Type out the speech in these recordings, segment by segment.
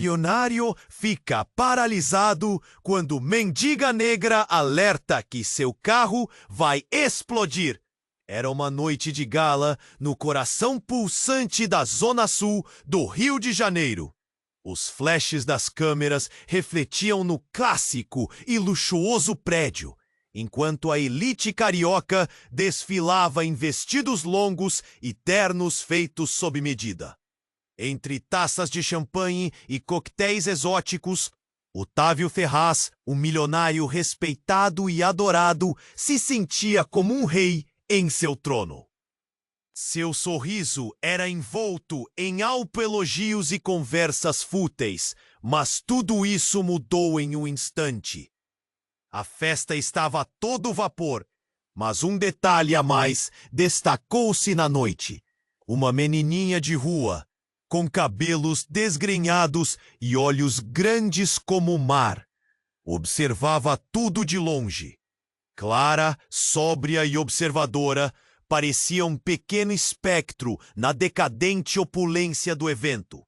milionário fica paralisado quando mendiga negra alerta que seu carro vai explodir. Era uma noite de gala no coração pulsante da Zona Sul do Rio de Janeiro. Os flashes das câmeras refletiam no clássico e luxuoso prédio, enquanto a elite carioca desfilava em vestidos longos e ternos feitos sob medida. Entre taças de champanhe e coquetéis exóticos, Otávio Ferraz, um milionário respeitado e adorado, se sentia como um rei em seu trono. Seu sorriso era envolto em autoelogios e conversas fúteis, mas tudo isso mudou em um instante. A festa estava a todo vapor, mas um detalhe a mais destacou-se na noite. Uma menininha de rua, com cabelos desgrenhados e olhos grandes como o mar, observava tudo de longe. Clara, sóbria e observadora, parecia um pequeno espectro na decadente opulência do evento,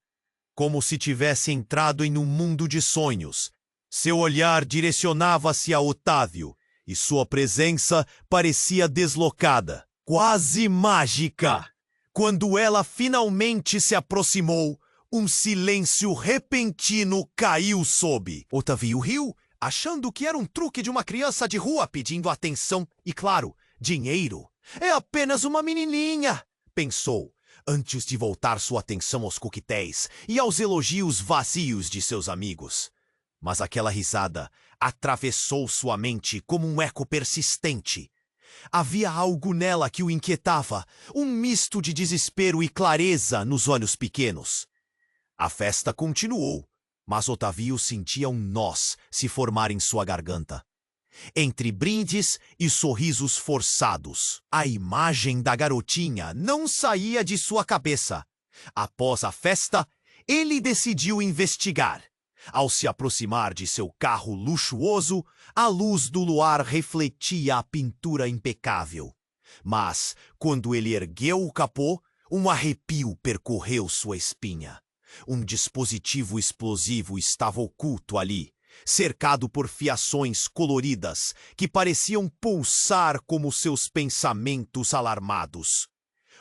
como se tivesse entrado em um mundo de sonhos. Seu olhar direcionava-se a Otávio, e sua presença parecia deslocada, quase mágica. Quando ela finalmente se aproximou, um silêncio repentino caiu sobre. Otávio riu, achando que era um truque de uma criança de rua pedindo atenção e, claro, dinheiro. É apenas uma menininha, pensou, antes de voltar sua atenção aos coquetéis e aos elogios vazios de seus amigos. Mas aquela risada atravessou sua mente como um eco persistente. Havia algo nela que o inquietava, um misto de desespero e clareza nos olhos pequenos. A festa continuou, mas Otávio sentia um nós se formar em sua garganta. Entre brindes e sorrisos forçados, a imagem da garotinha não saía de sua cabeça. Após a festa, ele decidiu investigar. Ao se aproximar de seu carro luxuoso, a luz do luar refletia a pintura impecável. Mas, quando ele ergueu o capô, um arrepio percorreu sua espinha. Um dispositivo explosivo estava oculto ali, cercado por fiações coloridas que pareciam pulsar como seus pensamentos alarmados.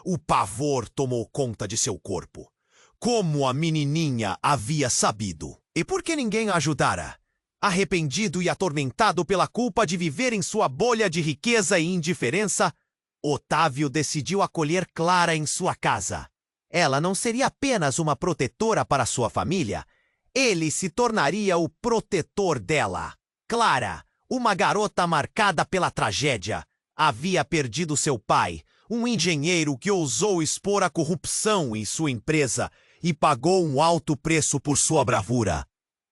O pavor tomou conta de seu corpo. Como a menininha havia sabido? E por que ninguém a ajudara? Arrependido e atormentado pela culpa de viver em sua bolha de riqueza e indiferença, Otávio decidiu acolher Clara em sua casa. Ela não seria apenas uma protetora para sua família, ele se tornaria o protetor dela. Clara, uma garota marcada pela tragédia, havia perdido seu pai, um engenheiro que ousou expor a corrupção em sua empresa e pagou um alto preço por sua bravura.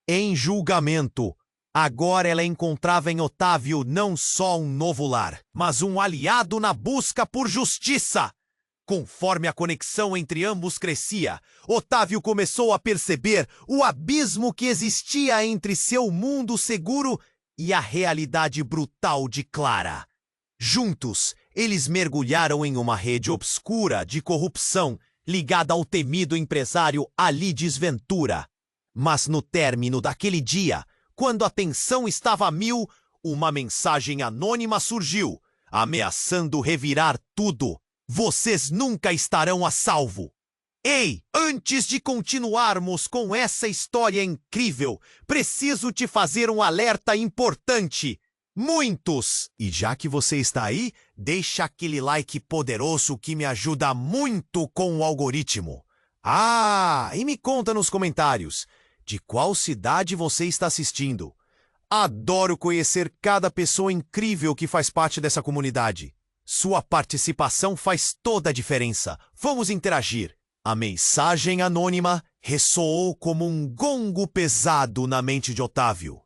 Em julgamento, agora ela encontrava em Otávio não só um novo lar, mas um aliado na busca por justiça. Conforme a conexão entre ambos crescia, Otávio começou a perceber o abismo que existia entre seu mundo seguro e a realidade brutal de Clara. Juntos, eles mergulharam em uma rede obscura de corrupção ligada ao temido empresário Alides Ventura. Mas no término daquele dia, quando a tensão estava a mil, uma mensagem anônima surgiu, ameaçando revirar tudo. Vocês nunca estarão a salvo. Ei, antes de continuarmos com essa história incrível, preciso te fazer um alerta importante. Muitos! E já que você está aí, deixa aquele like poderoso que me ajuda muito com o algoritmo. E me conta nos comentários, de qual cidade você está assistindo? Adoro conhecer cada pessoa incrível que faz parte dessa comunidade. Sua participação faz toda a diferença. Vamos interagir. A mensagem anônima ressoou como um gongo pesado na mente de Otávio.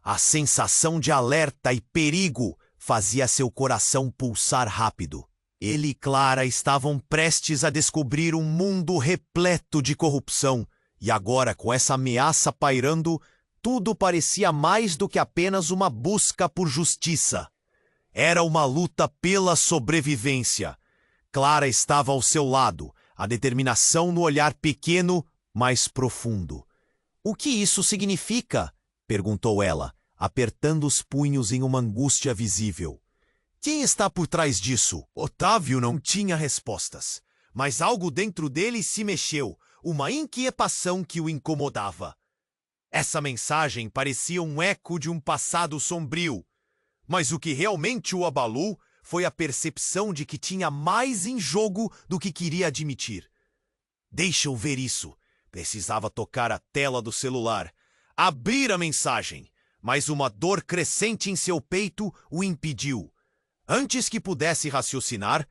A sensação de alerta e perigo fazia seu coração pulsar rápido. Ele e Clara estavam prestes a descobrir um mundo repleto de corrupção, e agora, com essa ameaça pairando, tudo parecia mais do que apenas uma busca por justiça. Era uma luta pela sobrevivência. Clara estava ao seu lado, a determinação no olhar pequeno, mas profundo. O que isso significa? Perguntou ela, apertando os punhos em uma angústia visível. Quem está por trás disso? Otávio não tinha respostas, mas algo dentro dele se mexeu, uma inquietação que o incomodava. Essa mensagem parecia um eco de um passado sombrio, mas o que realmente o abalou foi a percepção de que tinha mais em jogo do que queria admitir. Deixa eu ver isso. Precisava tocar a tela do celular, abrir a mensagem, mas uma dor crescente em seu peito o impediu. Antes que pudesse raciocinar,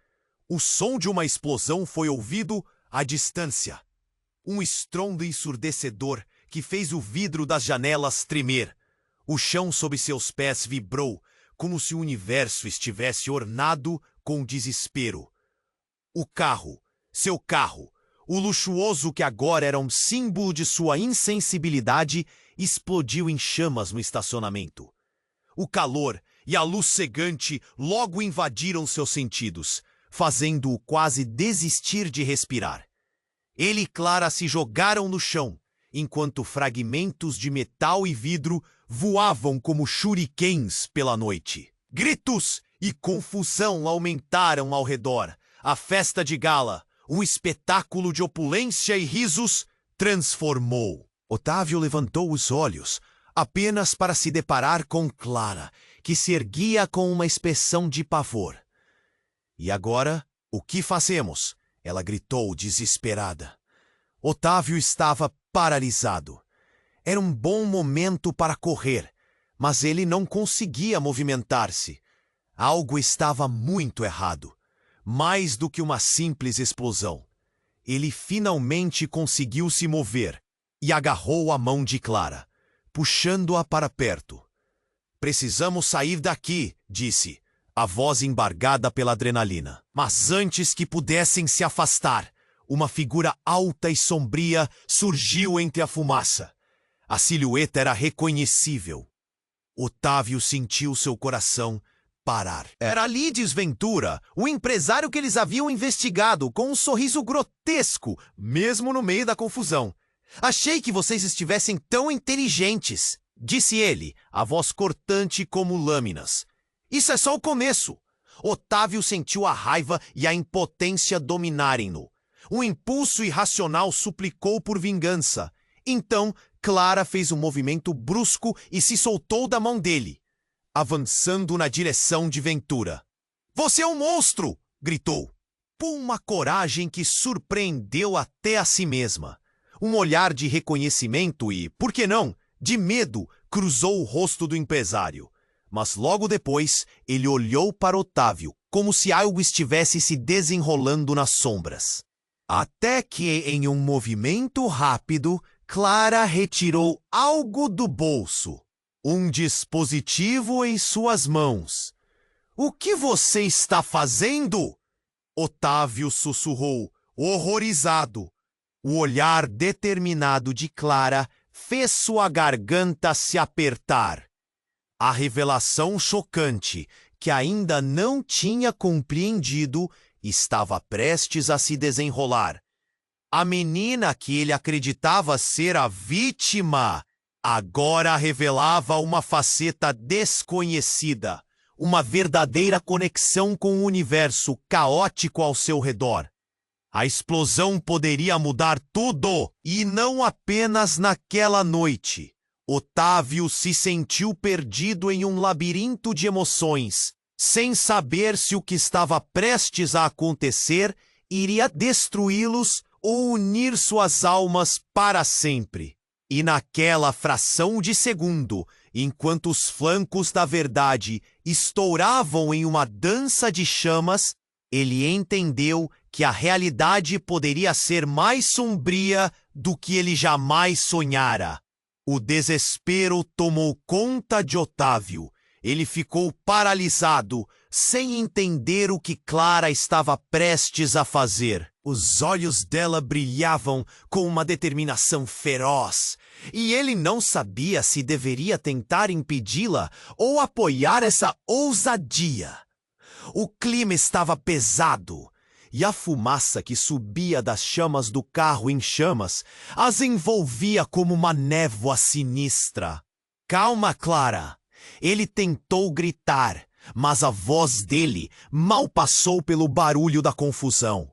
o som de uma explosão foi ouvido à distância. Um estrondo ensurdecedor que fez o vidro das janelas tremer. O chão sob seus pés vibrou, como se o universo estivesse ornado com desespero. O carro, seu carro, o luxuoso que agora era um símbolo de sua insensibilidade, explodiu em chamas no estacionamento. O calor e a luz cegante logo invadiram seus sentidos, fazendo-o quase desistir de respirar. Ele e Clara se jogaram no chão, enquanto fragmentos de metal e vidro voavam como shurikens pela noite. Gritos e confusão aumentaram ao redor. A festa de gala, um espetáculo de opulência e risos, transformou. Otávio levantou os olhos, apenas para se deparar com Clara, que se erguia com uma expressão de pavor. E agora, o que fazemos? Ela gritou desesperada. Otávio estava paralisado. Era um bom momento para correr, mas ele não conseguia movimentar-se. Algo estava muito errado. Mais do que uma simples explosão. Ele finalmente conseguiu se mover e agarrou a mão de Clara, puxando-a para perto. Precisamos sair daqui, disse, a voz embargada pela adrenalina. Mas antes que pudessem se afastar, uma figura alta e sombria surgiu entre a fumaça. A silhueta era reconhecível. Otávio sentiu seu coração parar. Era Lides Ventura, o empresário que eles haviam investigado, com um sorriso grotesco, mesmo no meio da confusão. Achei que vocês estivessem tão inteligentes, disse ele, a voz cortante como lâminas. Isso é só o começo. Otávio sentiu a raiva e a impotência dominarem-no. Um impulso irracional suplicou por vingança. Então, Clara fez um movimento brusco e se soltou da mão dele, avançando na direção de Ventura. Você é um monstro! Gritou. Com uma coragem que surpreendeu até a si mesma. Um olhar de reconhecimento e, por que não, de medo, cruzou o rosto do empresário. Mas logo depois, ele olhou para Otávio, como se algo estivesse se desenrolando nas sombras. Até que, em um movimento rápido, Clara retirou algo do bolso. Um dispositivo em suas mãos. O que você está fazendo? Otávio sussurrou, horrorizado. O olhar determinado de Clara fez sua garganta se apertar. A revelação chocante, que ainda não tinha compreendido, estava prestes a se desenrolar. A menina que ele acreditava ser a vítima agora revelava uma faceta desconhecida, uma verdadeira conexão com o universo caótico ao seu redor. A explosão poderia mudar tudo, e não apenas naquela noite. Otávio se sentiu perdido em um labirinto de emoções, sem saber se o que estava prestes a acontecer iria destruí-los ou unir suas almas para sempre. E naquela fração de segundo, enquanto os flancos da verdade estouravam em uma dança de chamas, ele entendeu que a realidade poderia ser mais sombria do que ele jamais sonhara. O desespero tomou conta de Otávio. Ele ficou paralisado, sem entender o que Clara estava prestes a fazer. Os olhos dela brilhavam com uma determinação feroz, e ele não sabia se deveria tentar impedi-la ou apoiar essa ousadia. O clima estava pesado, e a fumaça que subia das chamas do carro em chamas as envolvia como uma névoa sinistra. Calma, Clara! Ele tentou gritar, mas a voz dele mal passou pelo barulho da confusão.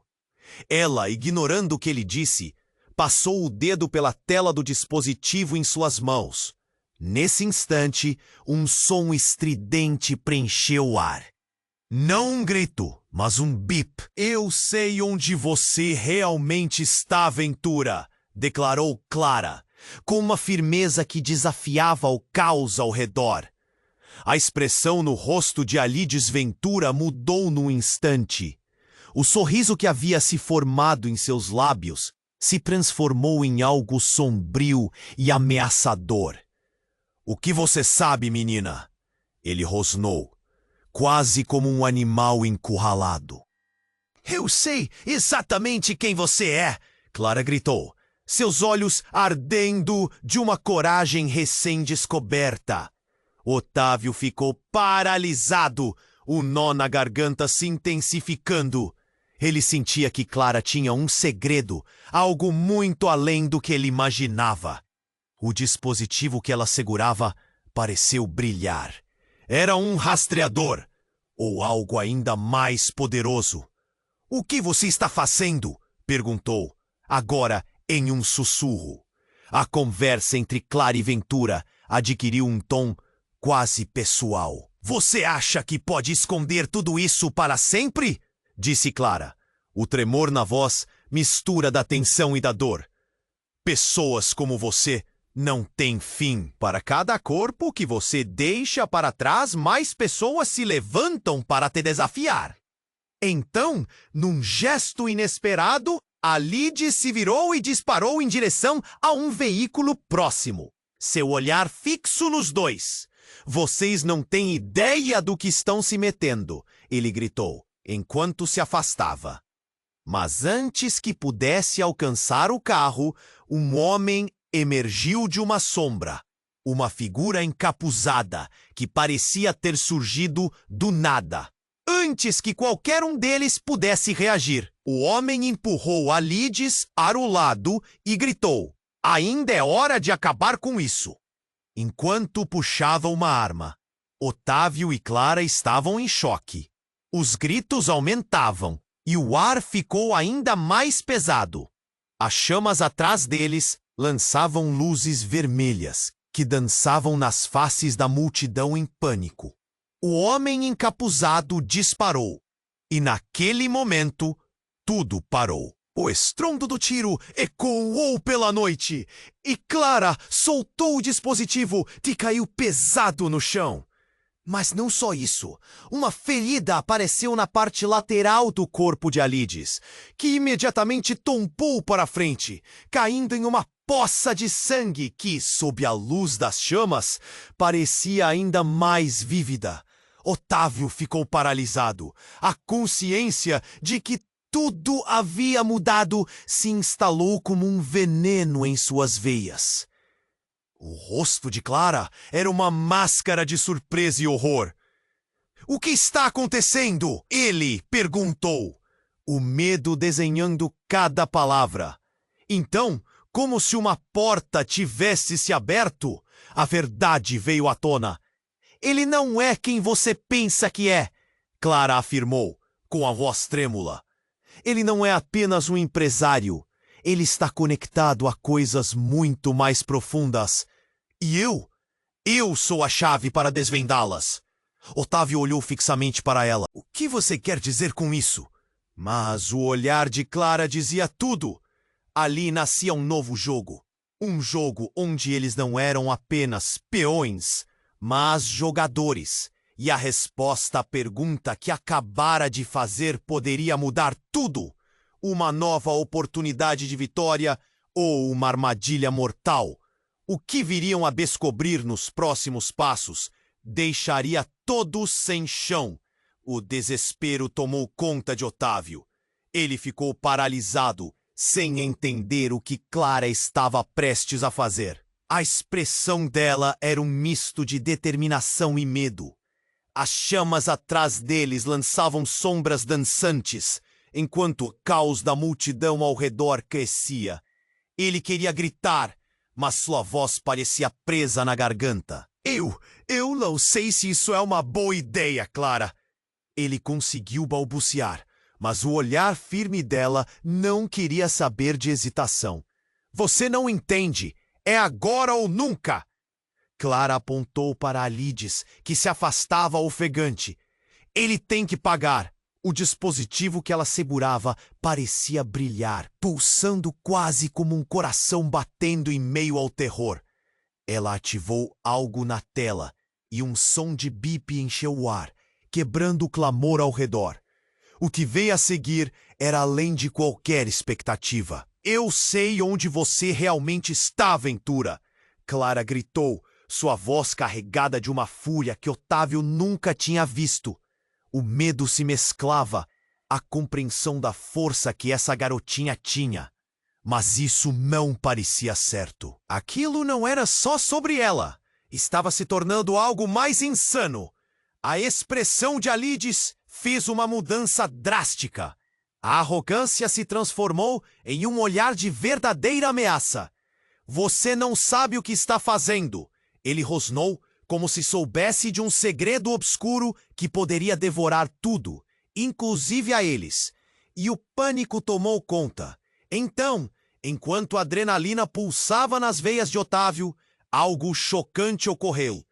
Ela, ignorando o que ele disse, passou o dedo pela tela do dispositivo em suas mãos. Nesse instante, um som estridente preencheu o ar. Não um grito, mas um bip. Eu sei onde você realmente está, Ventura, declarou Clara, com uma firmeza que desafiava o caos ao redor. A expressão no rosto de Alides Ventura mudou num instante. O sorriso que havia se formado em seus lábios se transformou em algo sombrio e ameaçador. O que você sabe, menina? Ele rosnou, quase como um animal encurralado. Eu sei exatamente quem você é, Clara gritou, seus olhos ardendo de uma coragem recém-descoberta. Otávio ficou paralisado, o nó na garganta se intensificando. Ele sentia que Clara tinha um segredo, algo muito além do que ele imaginava. O dispositivo que ela segurava pareceu brilhar. Era um rastreador, ou algo ainda mais poderoso. O que você está fazendo? Perguntou, agora em um sussurro. A conversa entre Clara e Ventura adquiriu um tom quase pessoal. Você acha que pode esconder tudo isso para sempre? Disse Clara. O tremor na voz mistura da tensão e da dor. Pessoas como você não têm fim. Para cada corpo que você deixa para trás, mais pessoas se levantam para te desafiar. Então, num gesto inesperado, Alides se virou e disparou em direção a um veículo próximo. Seu olhar fixo nos dois. Vocês não têm ideia do que estão se metendo, ele gritou, enquanto se afastava. Mas antes que pudesse alcançar o carro, um homem emergiu de uma sombra. Uma figura encapuzada que parecia ter surgido do nada. Antes que qualquer um deles pudesse reagir, o homem empurrou Alides para o lado e gritou: ainda é hora de acabar com isso. Enquanto puxava uma arma, Otávio e Clara estavam em choque. Os gritos aumentavam e o ar ficou ainda mais pesado. As chamas atrás deles lançavam luzes vermelhas que dançavam nas faces da multidão em pânico. O homem encapuzado disparou e naquele momento tudo parou. O estrondo do tiro ecoou pela noite e Clara soltou o dispositivo e caiu pesado no chão. Mas não só isso. Uma ferida apareceu na parte lateral do corpo de Alides, que imediatamente tombou para frente, caindo em uma poça de sangue que, sob a luz das chamas, parecia ainda mais vívida. Otávio ficou paralisado. A consciência de que tudo havia mudado se instalou como um veneno em suas veias. O rosto de Clara era uma máscara de surpresa e horror. O que está acontecendo? Ele perguntou, o medo desenhando cada palavra. Então, como se uma porta tivesse se aberto, a verdade veio à tona. Ele não é quem você pensa que é, Clara afirmou, com a voz trêmula. Ele não é apenas um empresário. Ele está conectado a coisas muito mais profundas. E eu sou a chave para desvendá-las. Otávio olhou fixamente para ela. O que você quer dizer com isso? Mas o olhar de Clara dizia tudo. Ali nascia um novo jogo. Um jogo onde eles não eram apenas peões, mas jogadores. E a resposta à pergunta que acabara de fazer poderia mudar tudo. Uma nova oportunidade de vitória ou uma armadilha mortal. O que viriam a descobrir nos próximos passos deixaria todos sem chão. O desespero tomou conta de Otávio. Ele ficou paralisado, sem entender o que Clara estava prestes a fazer. A expressão dela era um misto de determinação e medo. As chamas atrás deles lançavam sombras dançantes, enquanto o caos da multidão ao redor crescia. Ele queria gritar, mas sua voz parecia presa na garganta. Eu não sei se isso é uma boa ideia, Clara. Ele conseguiu balbuciar, mas o olhar firme dela não queria saber de hesitação. Você não entende. É agora ou nunca. Clara apontou para Alides, que se afastava ofegante. Ele tem que pagar. O dispositivo que ela segurava parecia brilhar, pulsando quase como um coração batendo em meio ao terror. Ela ativou algo na tela e um som de bip encheu o ar, quebrando o clamor ao redor. O que veio a seguir era além de qualquer expectativa. Eu sei onde você realmente está, Ventura! Clara gritou, sua voz carregada de uma fúria que Otávio nunca tinha visto. O medo se mesclava à compreensão da força que essa garotinha tinha. Mas isso não parecia certo. Aquilo não era só sobre ela. Estava se tornando algo mais insano. A expressão de Alides fez uma mudança drástica. A arrogância se transformou em um olhar de verdadeira ameaça. Você não sabe o que está fazendo. Ele rosnou como se soubesse de um segredo obscuro que poderia devorar tudo, inclusive a eles. E o pânico tomou conta. Então, enquanto a adrenalina pulsava nas veias de Otávio, algo chocante ocorreu.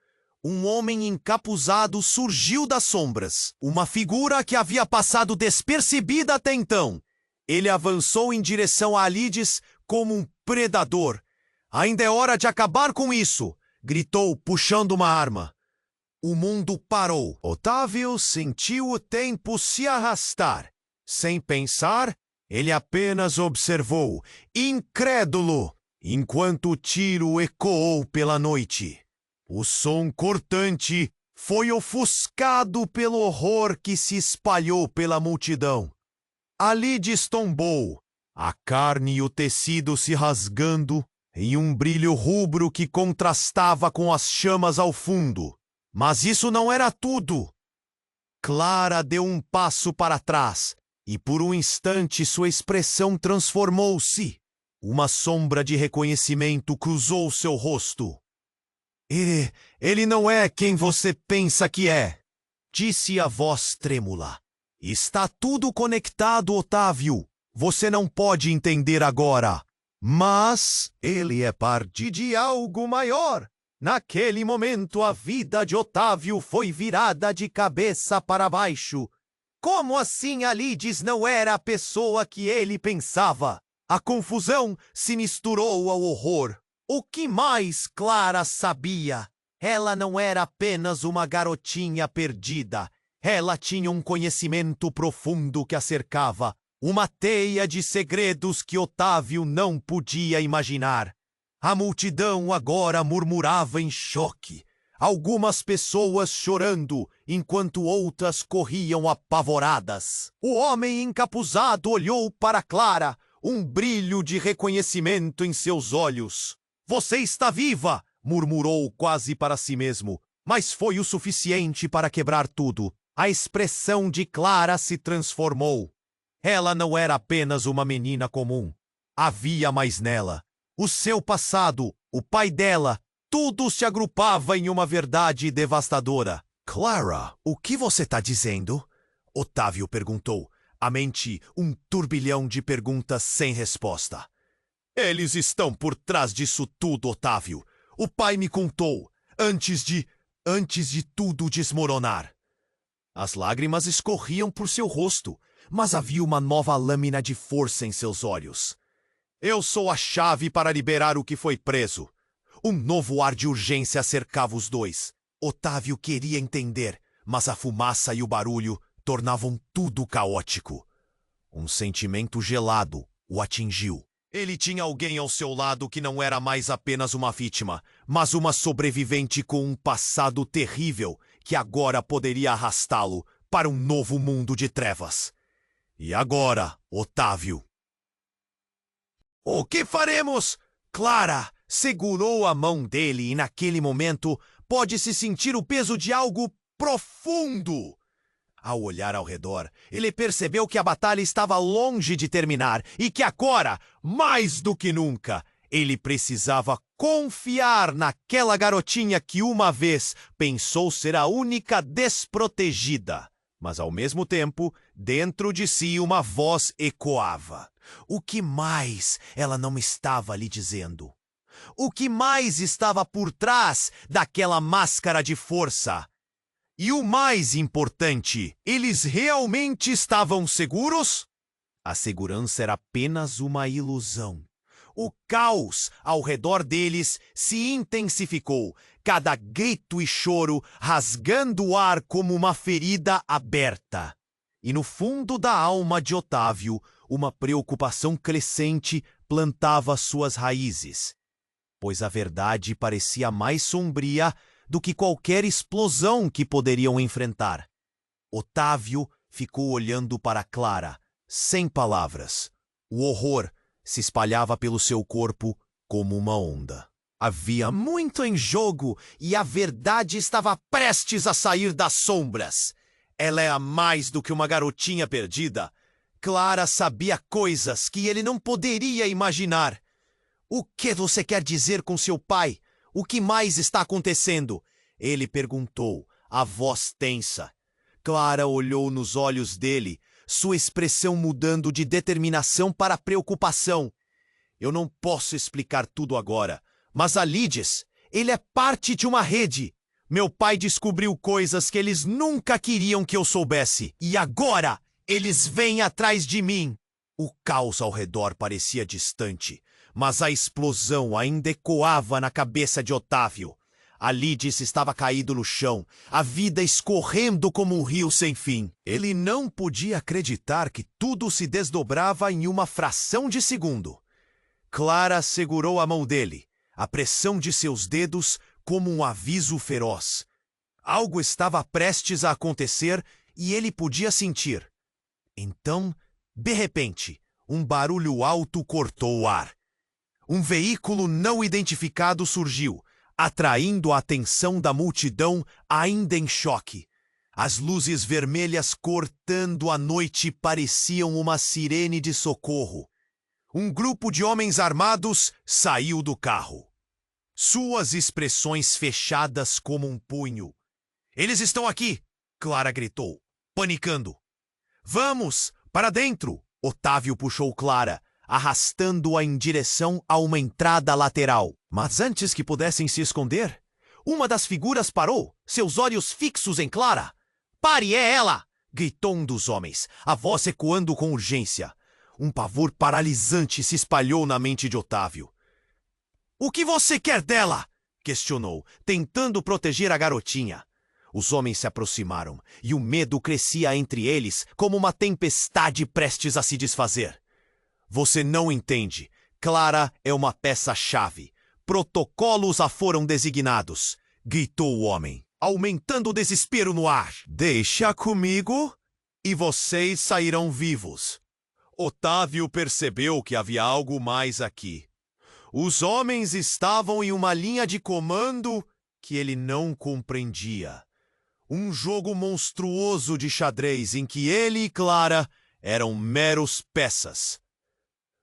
Um homem encapuzado surgiu das sombras, uma figura que havia passado despercebida até então. Ele avançou em direção a Alides como um predador. Ainda é hora de acabar com isso, gritou, puxando uma arma. O mundo parou. Otávio sentiu o tempo se arrastar. Sem pensar, ele apenas observou, incrédulo, enquanto o tiro ecoou pela noite. O som cortante foi ofuscado pelo horror que se espalhou pela multidão. Alides tombou, a carne e o tecido se rasgando em um brilho rubro que contrastava com as chamas ao fundo. Mas isso não era tudo. Clara deu um passo para trás e por um instante sua expressão transformou-se. Uma sombra de reconhecimento cruzou seu rosto. Ele não é quem você pensa que é, disse a voz trêmula. Está tudo conectado, Otávio. Você não pode entender agora. Mas ele é parte de algo maior. Naquele momento, a vida de Otávio foi virada de cabeça para baixo. Como assim Alides não era a pessoa que ele pensava? A confusão se misturou ao horror. O que mais Clara sabia? Ela não era apenas uma garotinha perdida. Ela tinha um conhecimento profundo que a cercava. Uma teia de segredos que Otávio não podia imaginar. A multidão agora murmurava em choque. Algumas pessoas chorando, enquanto outras corriam apavoradas. O homem encapuzado olhou para Clara, um brilho de reconhecimento em seus olhos. Você está viva! Murmurou quase para si mesmo, mas foi o suficiente para quebrar tudo. A expressão de Clara se transformou. Ela não era apenas uma menina comum. Havia mais nela. O seu passado, o pai dela, tudo se agrupava em uma verdade devastadora. Clara, o que você está dizendo? Otávio perguntou, a mente um turbilhão de perguntas sem resposta. Eles estão por trás disso tudo, Otávio. O pai me contou, antes de tudo desmoronar. As lágrimas escorriam por seu rosto, mas havia uma nova lâmina de força em seus olhos. Eu sou a chave para liberar o que foi preso. Um novo ar de urgência cercava os dois. Otávio queria entender, mas a fumaça e o barulho tornavam tudo caótico. Um sentimento gelado o atingiu. Ele tinha alguém ao seu lado que não era mais apenas uma vítima, mas uma sobrevivente com um passado terrível que agora poderia arrastá-lo para um novo mundo de trevas. E agora, Otávio? O que faremos? Clara segurou a mão dele e naquele momento pode-se sentir o peso de algo profundo. Ao olhar ao redor, ele percebeu que a batalha estava longe de terminar e que agora, mais do que nunca, ele precisava confiar naquela garotinha que uma vez pensou ser a única desprotegida. Mas ao mesmo tempo, dentro de si uma voz ecoava. O que mais ela não estava lhe dizendo? O que mais estava por trás daquela máscara de força? E o mais importante, eles realmente estavam seguros? A segurança era apenas uma ilusão. O caos ao redor deles se intensificou, cada grito e choro rasgando o ar como uma ferida aberta. E no fundo da alma de Otávio, uma preocupação crescente plantava suas raízes, pois a verdade parecia mais sombria do que qualquer explosão que poderiam enfrentar. Otávio ficou olhando para Clara, sem palavras. O horror se espalhava pelo seu corpo como uma onda. Havia muito em jogo e a verdade estava prestes a sair das sombras. Ela era mais do que uma garotinha perdida. Clara sabia coisas que ele não poderia imaginar. O que você quer dizer com seu pai? O que mais está acontecendo? Ele perguntou, a voz tensa. Clara olhou nos olhos dele, sua expressão mudando de determinação para preocupação. Eu não posso explicar tudo agora, mas Alides, ele é parte de uma rede. Meu pai descobriu coisas que eles nunca queriam que eu soubesse. E agora, eles vêm atrás de mim. O caos ao redor parecia distante, mas a explosão ainda ecoava na cabeça de Otávio. Alides estava caído no chão, a vida escorrendo como um rio sem fim. Ele não podia acreditar que tudo se desdobrava em uma fração de segundo. Clara segurou a mão dele, a pressão de seus dedos como um aviso feroz. Algo estava prestes a acontecer e ele podia sentir. Então, de repente, um barulho alto cortou o ar. Um veículo não identificado surgiu, atraindo a atenção da multidão ainda em choque. As luzes vermelhas cortando a noite pareciam uma sirene de socorro. Um grupo de homens armados saiu do carro. Suas expressões fechadas como um punho. Eles estão aqui! Clara gritou, panicando. Vamos, para dentro! Otávio puxou Clara, arrastando-a em direção a uma entrada lateral. Mas antes que pudessem se esconder, uma das figuras parou, seus olhos fixos em Clara. Pare, é ela! Gritou um dos homens, a voz ecoando com urgência. Um pavor paralisante se espalhou na mente de Otávio. O que você quer dela? Questionou, tentando proteger a garotinha. Os homens se aproximaram, e o medo crescia entre eles como uma tempestade prestes a se desfazer. Você não entende. Clara é uma peça-chave. Protocolos a foram designados, gritou o homem, aumentando o desespero no ar. Deixa comigo e vocês sairão vivos. Otávio percebeu que havia algo mais aqui. Os homens estavam em uma linha de comando que ele não compreendia. Um jogo monstruoso de xadrez em que ele e Clara eram meros peças.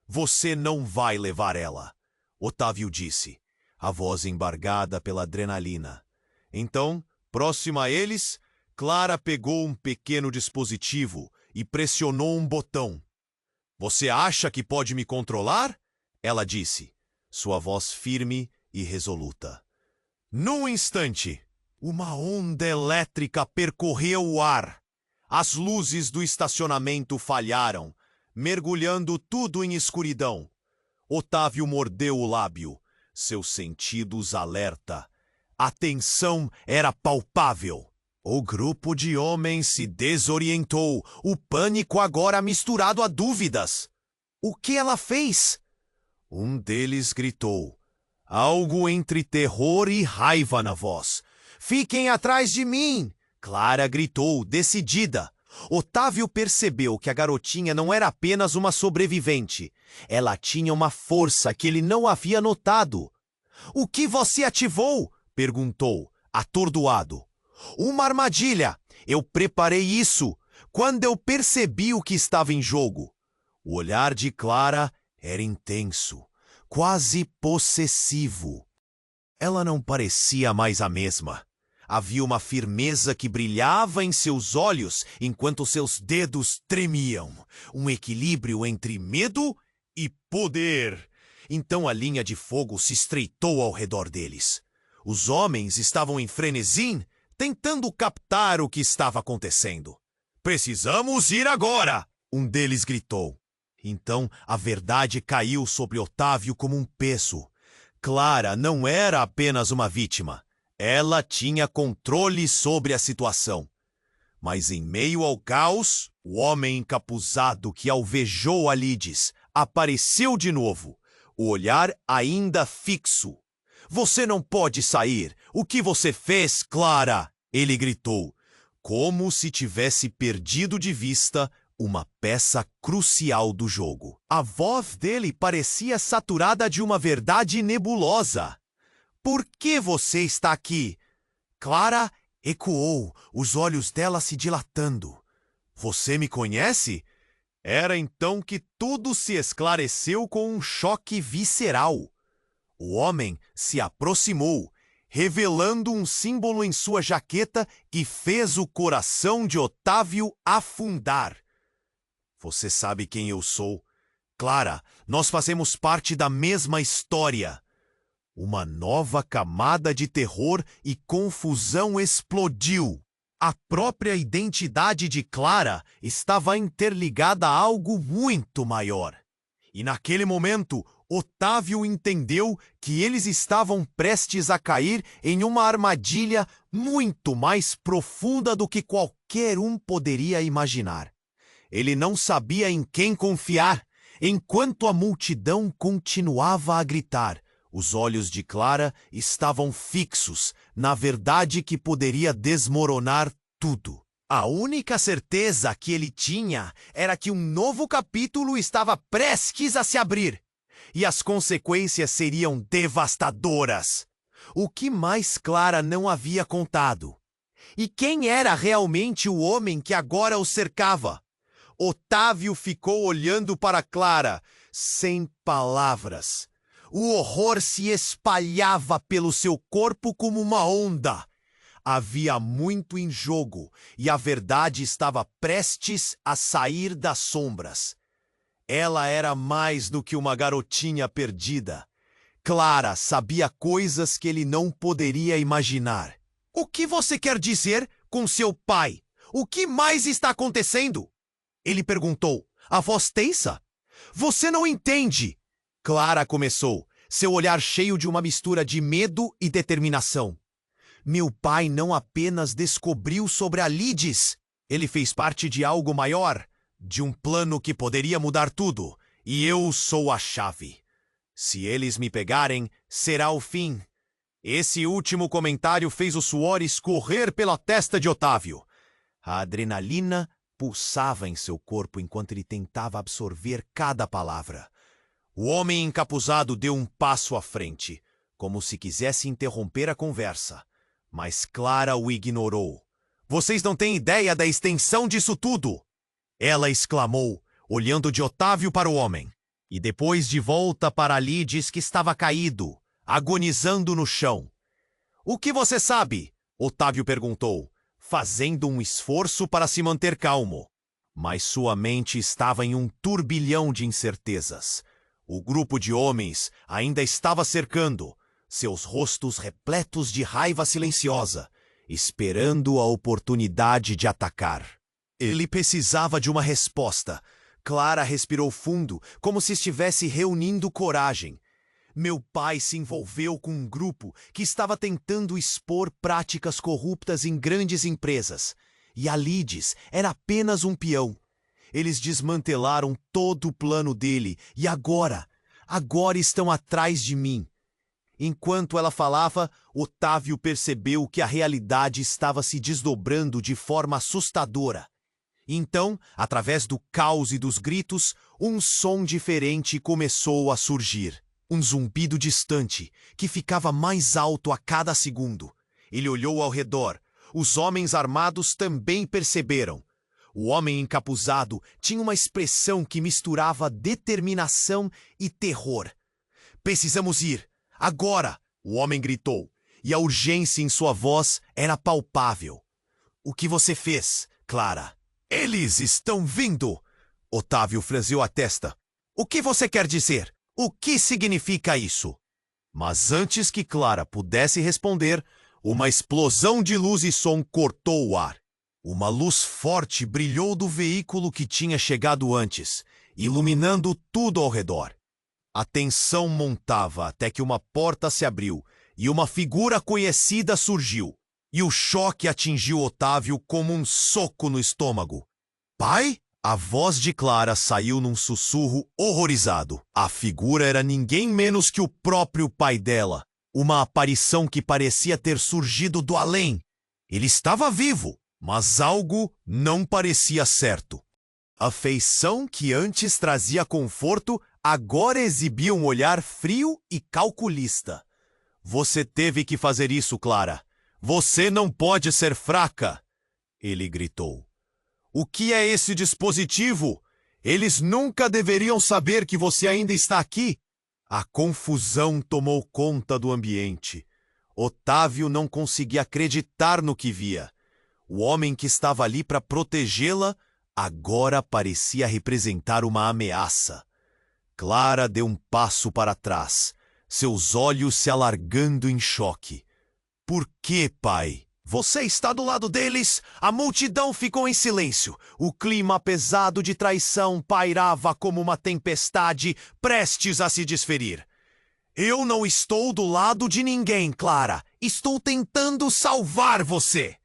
Você não vai levar ela, Otávio disse, a voz embargada pela adrenalina. Então, próxima a eles, Clara pegou um pequeno dispositivo e pressionou um botão. Você acha que pode me controlar? Ela disse, sua voz firme e resoluta. Num instante, uma onda elétrica percorreu o ar. As luzes do estacionamento falharam, mergulhando tudo em escuridão. Otávio mordeu o lábio, seus sentidos alerta. A tensão era palpável. O grupo de homens se desorientou, o pânico agora misturado a dúvidas. O que ela fez? Um deles gritou, algo entre terror e raiva na voz. Fiquem atrás de mim! Clara gritou, decidida. Otávio percebeu que a garotinha não era apenas uma sobrevivente. Ela tinha uma força que ele não havia notado. O que você ativou? Perguntou, atordoado. Uma armadilha. Eu preparei isso quando eu percebi o que estava em jogo. O olhar de Clara era intenso, quase possessivo. Ela não parecia mais a mesma. Havia uma firmeza que brilhava em seus olhos enquanto seus dedos tremiam. Um equilíbrio entre medo e poder. Então a linha de fogo se estreitou ao redor deles. Os homens estavam em frenesi, tentando captar o que estava acontecendo. "Precisamos ir agora!" um deles gritou. Então a verdade caiu sobre Otávio como um peso. Clara não era apenas uma vítima. Ela tinha controle sobre a situação. Mas em meio ao caos, o homem encapuzado que alvejou Alides apareceu de novo, o olhar ainda fixo. "Você não pode sair! O que você fez, Clara?" ele gritou, como se tivesse perdido de vista uma peça crucial do jogo. A voz dele parecia saturada de uma verdade nebulosa. "Por que você está aqui?" Clara ecoou, os olhos dela se dilatando. "Você me conhece?" Era então que tudo se esclareceu com um choque visceral. O homem se aproximou, revelando um símbolo em sua jaqueta que fez o coração de Otávio afundar. "Você sabe quem eu sou. Clara, nós fazemos parte da mesma história." Uma nova camada de terror e confusão explodiu. A própria identidade de Clara estava interligada a algo muito maior. E naquele momento, Otávio entendeu que eles estavam prestes a cair em uma armadilha muito mais profunda do que qualquer um poderia imaginar. Ele não sabia em quem confiar, enquanto a multidão continuava a gritar. Os olhos de Clara estavam fixos na verdade que poderia desmoronar tudo. A única certeza que ele tinha era que um novo capítulo estava prestes a se abrir. E as consequências seriam devastadoras. O que mais Clara não havia contado? E quem era realmente o homem que agora o cercava? Otávio ficou olhando para Clara, sem palavras. O horror se espalhava pelo seu corpo como uma onda. Havia muito em jogo e a verdade estava prestes a sair das sombras. Ela era mais do que uma garotinha perdida. Clara sabia coisas que ele não poderia imaginar. "O que você quer dizer com seu pai? O que mais está acontecendo?" ele perguntou, a voz tensa. "Você não entende!" Clara começou, seu olhar cheio de uma mistura de medo e determinação. "Meu pai não apenas descobriu sobre Alides. Ele fez parte de algo maior, de um plano que poderia mudar tudo, e eu sou a chave. Se eles me pegarem, será o fim." Esse último comentário fez o suor escorrer pela testa de Otávio. A adrenalina pulsava em seu corpo enquanto ele tentava absorver cada palavra. O homem encapuzado deu um passo à frente, como se quisesse interromper a conversa. Mas Clara o ignorou. "Vocês não têm ideia da extensão disso tudo!" ela exclamou, olhando de Otávio para o homem. E depois de volta para Alides, que estava caído, agonizando no chão. "O que você sabe?" Otávio perguntou, fazendo um esforço para se manter calmo. Mas sua mente estava em um turbilhão de incertezas. O grupo de homens ainda estava cercando, seus rostos repletos de raiva silenciosa, esperando a oportunidade de atacar. Ele precisava de uma resposta. Clara respirou fundo, como se estivesse reunindo coragem. "Meu pai se envolveu com um grupo que estava tentando expor práticas corruptas em grandes empresas. E Alides era apenas um peão. Eles desmantelaram todo o plano dele e agora estão atrás de mim." Enquanto ela falava, Otávio percebeu que a realidade estava se desdobrando de forma assustadora. Então, através do caos e dos gritos, um som diferente começou a surgir. Um zumbido distante, que ficava mais alto a cada segundo. Ele olhou ao redor. os homens armados também perceberam. O homem encapuzado tinha uma expressão que misturava determinação e terror. "Precisamos ir, agora!" o homem gritou, e a urgência em sua voz era palpável. "O que você fez, Clara?" "Eles estão vindo!" Otávio franziu a testa. "O que você quer dizer? O que significa isso?" Mas antes que Clara pudesse responder, uma explosão de luz e som cortou o ar. Uma luz forte brilhou do veículo que tinha chegado antes, iluminando tudo ao redor. A tensão montava até que uma porta se abriu e uma figura conhecida surgiu. E o choque atingiu Otávio como um soco no estômago. "Pai?" A voz de Clara saiu num sussurro horrorizado. A figura era ninguém menos que o próprio pai dela. Uma aparição que parecia ter surgido do além. Ele estava vivo, mas algo não parecia certo. A feição que antes trazia conforto agora exibia um olhar frio e calculista. "Você teve que fazer isso, Clara. Você não pode ser fraca!" ele gritou. "O que é esse dispositivo? Eles nunca deveriam saber que você ainda está aqui." A confusão tomou conta do ambiente. Otávio não conseguia acreditar no que via. O homem que estava ali para protegê-la agora parecia representar uma ameaça. Clara deu um passo para trás, seus olhos se alargando em choque. "Por que, pai?" "Você está do lado deles?" A multidão ficou em silêncio. O clima pesado de traição pairava como uma tempestade prestes a se desferir. "Eu não estou do lado de ninguém, Clara. Estou tentando salvar você."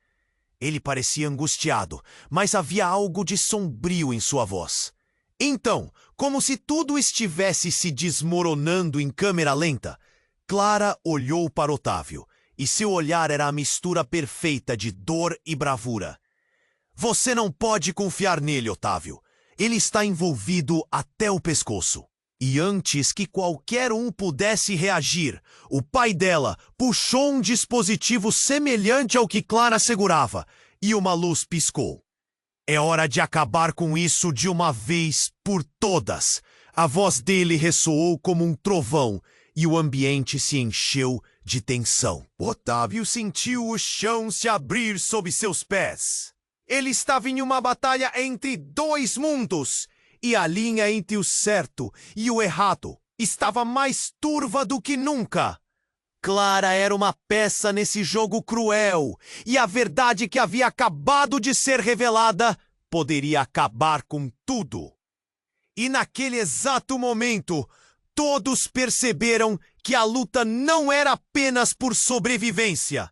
Ele parecia angustiado, mas havia algo de sombrio em sua voz. Então, como se tudo estivesse se desmoronando em câmera lenta, Clara olhou para Otávio. E seu olhar era a mistura perfeita de dor e bravura. "Você não pode confiar nele, Otávio. Ele está envolvido até o pescoço." E antes que qualquer um pudesse reagir, o pai dela puxou um dispositivo semelhante ao que Clara segurava, e uma luz piscou. "É hora de acabar com isso de uma vez por todas." A voz dele ressoou como um trovão, e o ambiente se encheu de tensão. Otávio sentiu o chão se abrir sob seus pés. Ele estava em uma batalha entre dois mundos, e a linha entre o certo e o errado estava mais turva do que nunca. Clara era uma peça nesse jogo cruel, e a verdade que havia acabado de ser revelada poderia acabar com tudo. E naquele exato momento, todos perceberam que a luta não era apenas por sobrevivência,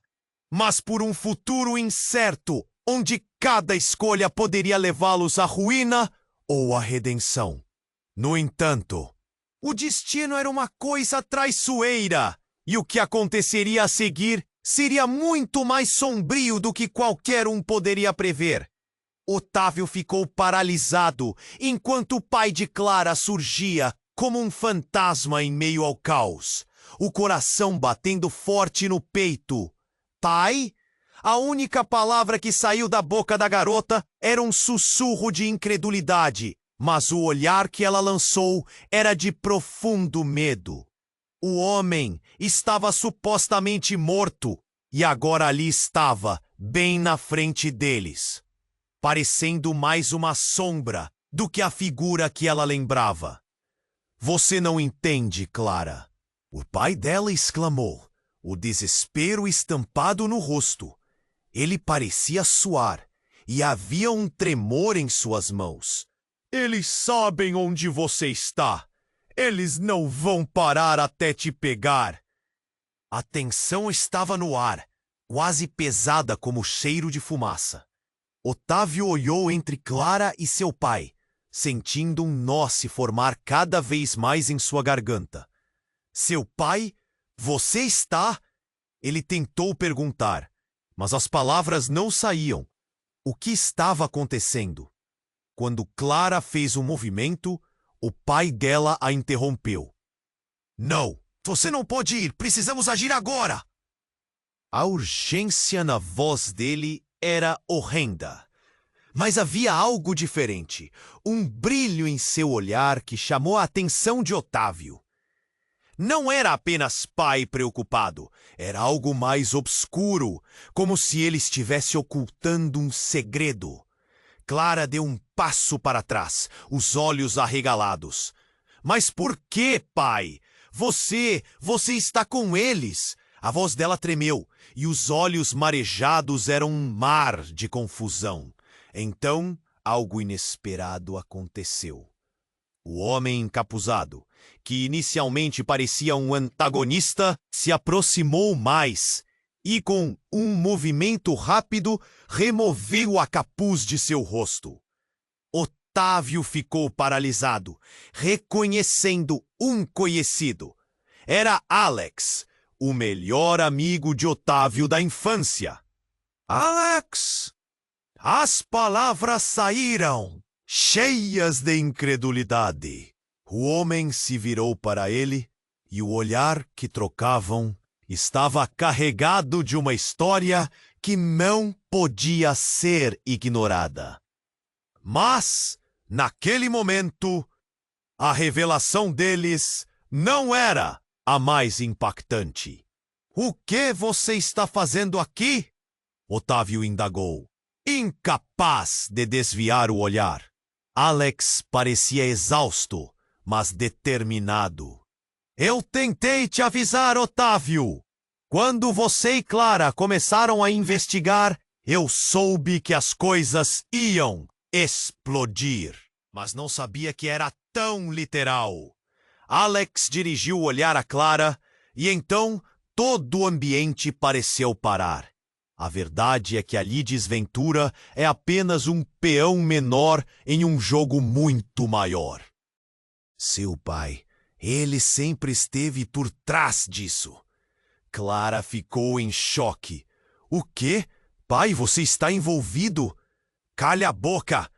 mas por um futuro incerto, onde cada escolha poderia levá-los à ruína ou à redenção. No entanto, o destino era uma coisa traiçoeira, e o que aconteceria a seguir seria muito mais sombrio do que qualquer um poderia prever. Otávio ficou paralisado, enquanto o pai de Clara surgia como um fantasma em meio ao caos, o coração batendo forte no peito. "Pai?" A única palavra que saiu da boca da garota era um sussurro de incredulidade, mas o olhar que ela lançou era de profundo medo. O homem estava supostamente morto, e agora ali estava, bem na frente deles, parecendo mais uma sombra do que a figura que ela lembrava. "Você não entende, Clara." O pai dela exclamou, o desespero estampado no rosto. Ele parecia suar, e havia um tremor em suas mãos. "Eles sabem onde você está. Eles não vão parar até te pegar." A tensão estava no ar, quase pesada como cheiro de fumaça. Otávio olhou entre Clara e seu pai, sentindo um nó se formar cada vez mais em sua garganta. "Seu pai? Você está?" Ele tentou perguntar, mas as palavras não saíam. O que estava acontecendo? Quando Clara fez um movimento, o pai dela a interrompeu. "Não, você não pode ir, precisamos agir agora!" A urgência na voz dele era horrenda. Mas havia algo diferente, um brilho em seu olhar que chamou a atenção de Otávio. Não era apenas pai preocupado, era algo mais obscuro, como se ele estivesse ocultando um segredo. Clara deu um passo para trás, os olhos arregalados. Mas por que, pai? Você está com eles. A voz dela tremeu, e os olhos marejados eram um mar de confusão. Então, algo inesperado aconteceu. O homem encapuzado, que inicialmente parecia um antagonista, se aproximou mais e, com um movimento rápido, removeu a capuz de seu rosto. Otávio ficou paralisado, reconhecendo um conhecido. Era Alex, o melhor amigo de Otávio da infância. Alex! As palavras saíram, cheias de incredulidade. O homem se virou para ele e o olhar que trocavam estava carregado de uma história que não podia ser ignorada. Mas, naquele momento, a revelação deles não era a mais impactante. O que você está fazendo aqui? Otávio indagou, incapaz de desviar o olhar. Alex parecia exausto, mas determinado. Eu tentei te avisar, Otávio. Quando você e Clara começaram a investigar, eu soube que as coisas iam explodir. Mas não sabia que era tão literal. Alex dirigiu o olhar a Clara e então todo o ambiente pareceu parar. A verdade é que a Lides Ventura é apenas um peão menor em um jogo muito maior. Seu pai, ele sempre esteve por trás disso. Clara ficou em choque. O quê? Pai, você está envolvido? Calha a boca!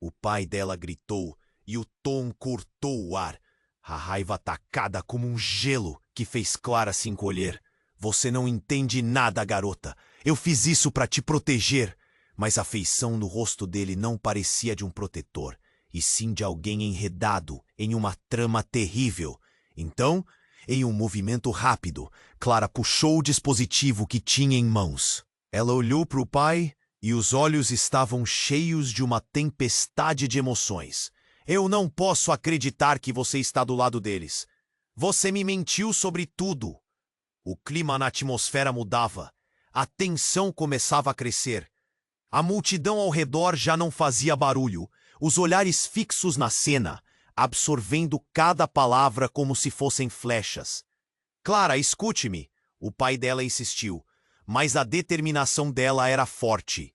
O pai dela gritou e o tom cortou o ar. A raiva atacada como um gelo que fez Clara se encolher. Você não entende nada, garota. Eu fiz isso para te proteger. Mas a feição no rosto dele não parecia de um protetor, e sim de alguém enredado em uma trama terrível. Então, em um movimento rápido, Clara puxou o dispositivo que tinha em mãos. Ela olhou para o pai e os olhos estavam cheios de uma tempestade de emoções. Eu não posso acreditar que você está do lado deles. Você me mentiu sobre tudo. O clima na atmosfera mudava. A tensão começava a crescer. A multidão ao redor já não fazia barulho, os olhares fixos na cena, absorvendo cada palavra como se fossem flechas. Clara, escute-me, o pai dela insistiu, mas a determinação dela era forte.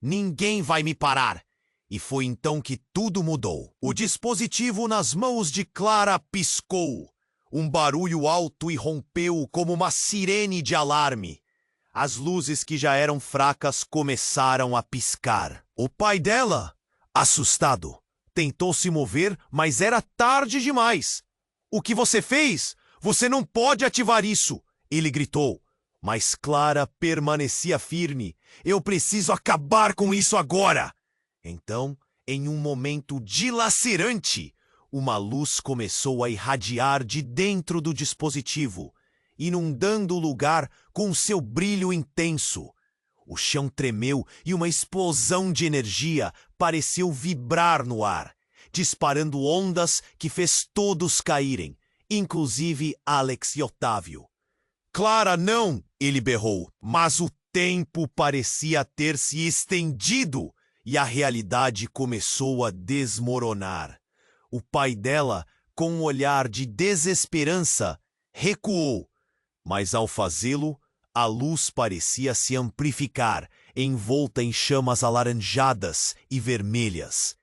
Ninguém vai me parar. E foi então que tudo mudou. O dispositivo nas mãos de Clara piscou. Um barulho alto irrompeu como uma sirene de alarme. As luzes que já eram fracas começaram a piscar. O pai dela, assustado, tentou se mover, mas era tarde demais. O que você fez? Você não pode ativar isso! Ele gritou. Mas Clara permanecia firme. Eu preciso acabar com isso agora! Então, em um momento dilacerante, uma luz começou a irradiar de dentro do dispositivo, inundando o lugar com seu brilho intenso. O chão tremeu e uma explosão de energia pareceu vibrar no ar, disparando ondas que fez todos caírem, inclusive Alex e Otávio. Clara, não! Ele berrou, mas o tempo parecia ter se estendido e a realidade começou a desmoronar. O pai dela, com um olhar de desesperança, recuou, mas ao fazê-lo, a luz parecia se amplificar, envolta em chamas alaranjadas e vermelhas.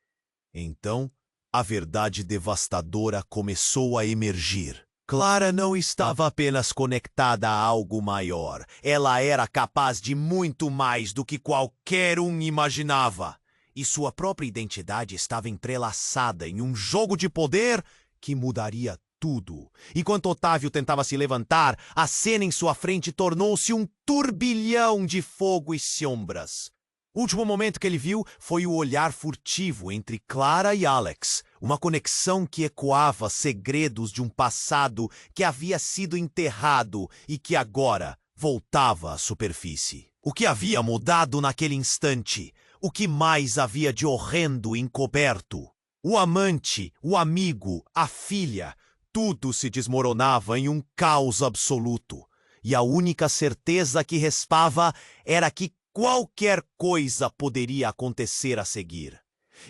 Então, a verdade devastadora começou a emergir. Clara não estava apenas conectada a algo maior. Ela era capaz de muito mais do que qualquer um imaginava. E sua própria identidade estava entrelaçada em um jogo de poder que mudaria tudo. Enquanto Otávio tentava se levantar, a cena em sua frente tornou-se um turbilhão de fogo e sombras. O último momento que ele viu foi o olhar furtivo entre Clara e Alex, uma conexão que ecoava segredos de um passado que havia sido enterrado e que agora voltava à superfície. O que havia mudado naquele instante? O que mais havia de horrendo encoberto? O amante, o amigo, a filha, tudo se desmoronava em um caos absoluto. E a única certeza que restava era que qualquer coisa poderia acontecer a seguir.